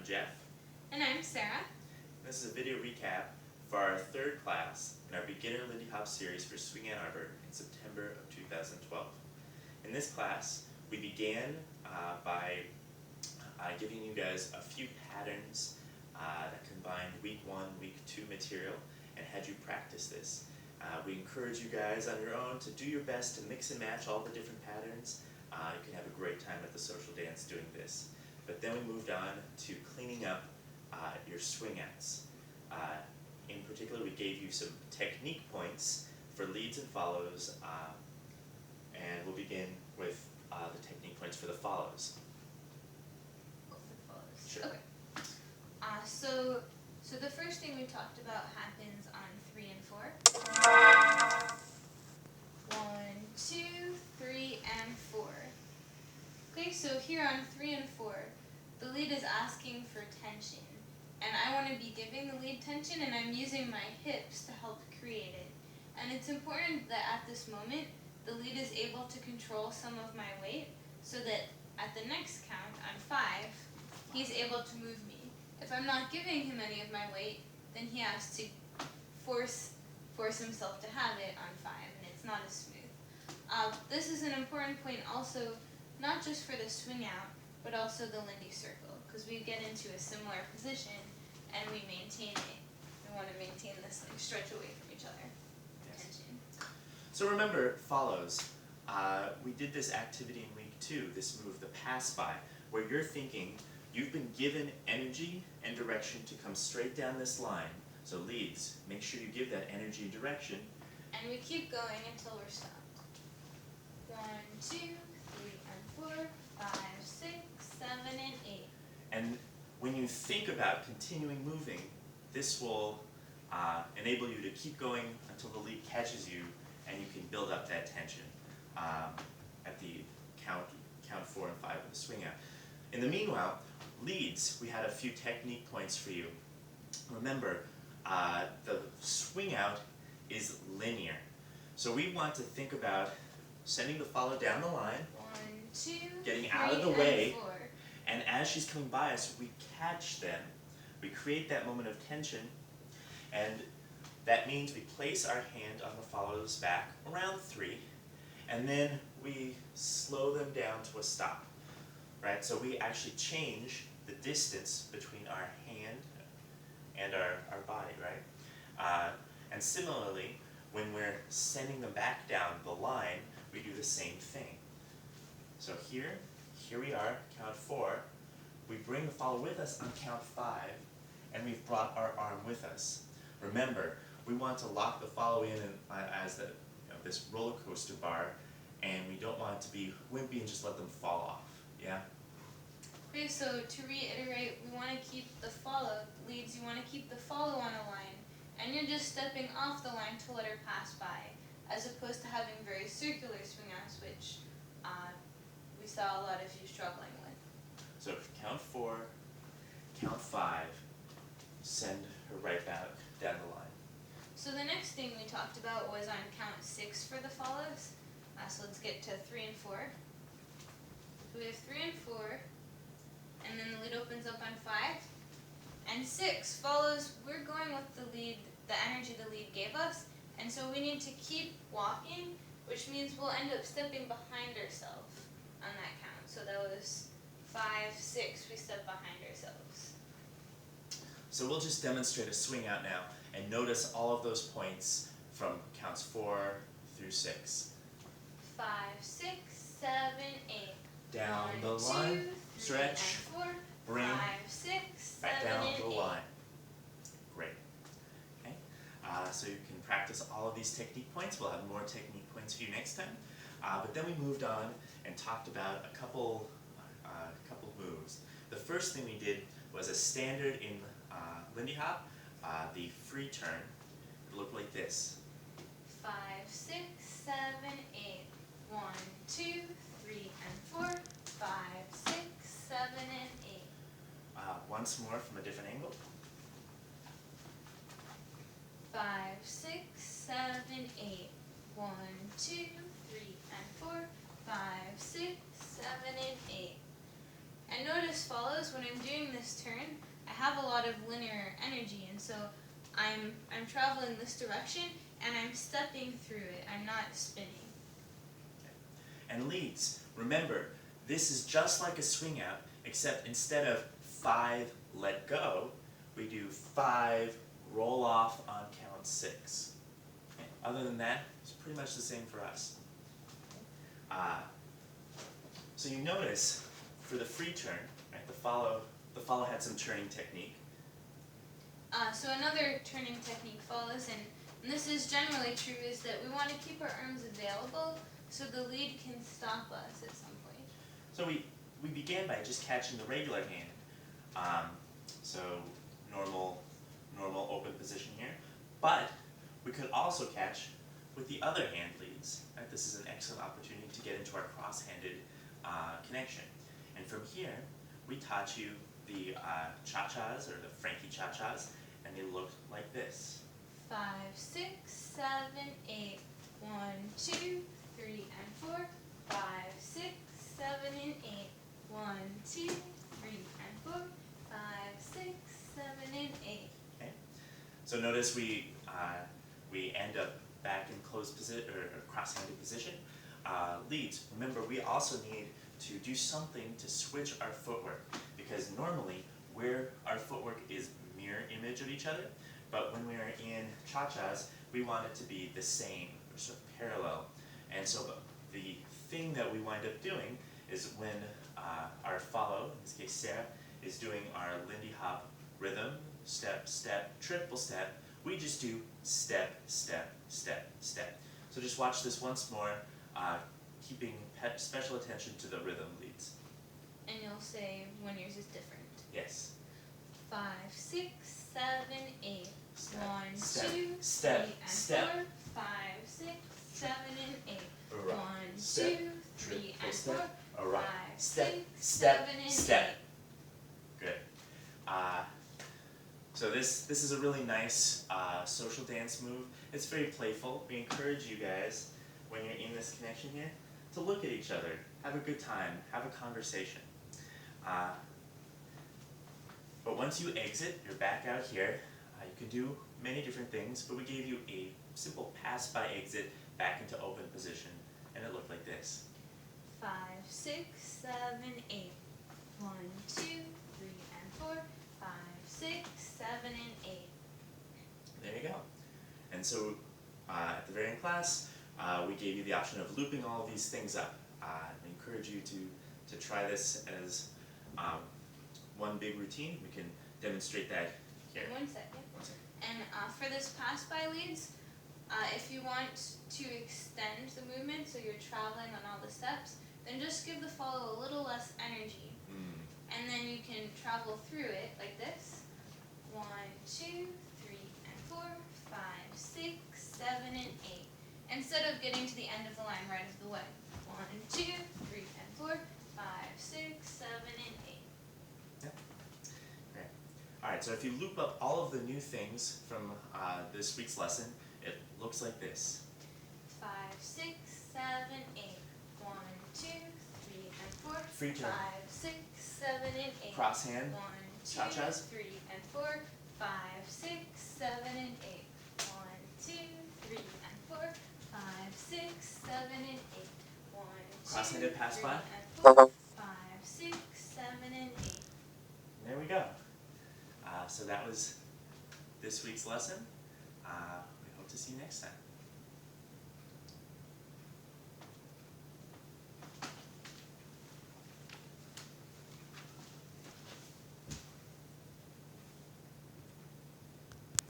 Jeff. And I'm Sarah. This is a video recap for our third class in our Beginner Lindy Hop series for Swing Ann Arbor in September of 2012. In this class, we began by giving you guys a few patterns that combined week 1, week 2 material and had you practice this. We encourage you guys on your own to do your best to mix and match all the different patterns. You can have a great time at the social dance doing this. But then we moved on to cleaning up your swing outs. In particular, we gave you some technique points for leads and follows, and we'll begin with the technique points for the follows. Sure. Okay. So the first thing we talked about happens on 3 and 4. 1, 2, 3, and 4. Okay, so here on 3 and 4, the lead is asking for tension. And I want to be giving the lead tension, and I'm using my hips to help create it. And it's important that at this moment, the lead is able to control some of my weight so that at the next count, on 5, he's able to move me. If I'm not giving him any of my weight, then he has to force himself to have it on 5, and it's not as smooth. This is an important point also, not just for the swing out, but also the Lindy circle, because we get into a similar position and we maintain it. We want to maintain this stretch away from each other. Yes. Tension. So remember, follows. We did this activity in week 2, this move, the pass by, where you're thinking you've been given energy and direction to come straight down this line. So leads, make sure you give that energy and direction. And we keep going until we're stopped. 1, 2, 3, and 4, 5, 6, 7, and 8. And when you think about continuing moving, this will enable you to keep going until the lead catches you and you can build up that tension at the count 4 and 5 of the swing out. In the meanwhile, leads, we had a few technique points for you. Remember, the swing out is linear. So we want to think about sending the follow down the line, 1, 2, getting 3, out of the and way, 4. and as she's coming by us, we catch them. We create that moment of tension, and that means we place our hand on the follow's back around 3, and then we slow them down to a stop. Right? So we actually change the distance between our hand and our body, right? And similarly, when we're sending them back down the line, we do the same thing. So here we are, count 4. We bring the follow with us on count 5, and we've brought our arm with us. Remember, we want to lock the follow in as this roller coaster bar, and we don't want it to be wimpy and just let them fall off. Yeah? Okay, so to reiterate, we want to keep the follow, leads, you want to keep the follow on a line, and you're just stepping off the line to let her pass by, as opposed to having very circular swing outs, which we saw a lot of you struggling with. So count 4, count 5, send her right back down the line. So the next thing we talked about was on count 6 for the follows. So let's get to 3 and 4. So we have 3 and 4. And then the lead opens up on 5, and 6 follows. We're going with the lead, the energy the lead gave us, and so we need to keep walking, which means we'll end up stepping behind ourselves on that count. So that was 5, 6, we step behind ourselves. So we'll just demonstrate a swing out now, and notice all of those points from counts 4 through 6. 5, 6, 7, 8. Down 1, the 2, line, 3, stretch, and 4, bring, 5, 6, back 7, down and the 8. line. Great. Okay. So you can practice all of these technique points. We'll have more technique points for you next time. But then we moved on and talked about a couple moves. The first thing we did was a standard in Lindy Hop, the free turn. It looked like this. 5, 6, 7, 8. 1, 2, 3, and 4. 5, 6, 7, and 8. Once more from a different angle. 5, 6, 7, 8. 1, 2, 3, and 4. 5, 6, 7, and 8. And notice follows, when I'm doing this turn, I have a lot of linear energy, and so I'm traveling this direction and I'm stepping through it. I'm not spinning. And leads, remember, this is just like a swing out, except instead of 5 let go, we do 5 roll off on count 6. Okay. Other than that, it's pretty much the same for us. So you notice for the free turn, right, the follow had some turning technique. So another turning technique follows, and this is generally true, is that we want to keep our arms available so the lead can stop us at some point. So we began by just catching the regular hand. So normal open position here. But we could also catch with the other hand leads. Right? This is an excellent opportunity to get into our cross-handed connection. And from here, we taught you the cha-chas, or the Frankie cha-chas, and they look like this. 5, 6, 7, 8. 1, 2, 3, and 4. 5, 6, 7, and 8. 1, 2, 3, and 4. 5, 6, 7, and 8. Okay. So notice we end up back in closed position or cross-handed position. Leads. Remember, we also need to do something to switch our footwork, because normally our footwork is mirror image of each other, but when we are in cha-chas, we want it to be the same, or sort of parallel. And so the thing that we wind up doing is when our follow, in this case Sarah, is doing our Lindy Hop rhythm, step, step, triple step, we just do step, step, step, step. So just watch this once more, keeping special attention to the rhythm leads. And you'll say when yours is different. Yes. 5, 6, 7, 8. Step, 1, step, 2, step, 3, and step. 4. 5, 6, 7, and 8. Right. 1, Step, 2, 3, triple and step. 4. All right. 5, Step, 6, step, 7, and step. 8. Good. So this is a really nice social dance move. It's very playful. We encourage you guys, when you're in this connection here, to look at each other, have a good time, have a conversation. But once you exit, you're back out here. You can do many different things, but we gave you a simple pass by exit back into open position, and it looked like this. 5, 6, 7, 8. 1, 2, 3, and 4. 5, 6, 7, and 8. There you go. And so at the very end class, we gave you the option of looping all of these things up. We encourage you to try this as one big routine. We can demonstrate that here. 1 second. 1 second. And for this pass by leads, if you want to extend the movement so you're traveling on all the steps, then just give the follow a little less energy. And then you can travel through it like this. 1, 2, 3, and 4, 5, 6, 7, and 8. Instead of getting to the end of the line right of the way. 1, 2, 3, and 4, 5, 6, 7, and 8. Yeah. Great. All right. So if you loop up all of the new things from this week's lesson, it looks like this. 5, 6, 7, 8. 1, 2, 3, and 4. Free turn. 5, 6, 7, and 8. Cross hand. 1, 2, Cha-chas. 3, and 4. 5, 6, 7, and 8. 1, 2, 3, and 4. 5, 6, 7, and 8. 1, 2, Cross-handed pass 3, by. and 4. 5, 6, 7, and 8. There we go. So that was this week's lesson. We hope to see you next time.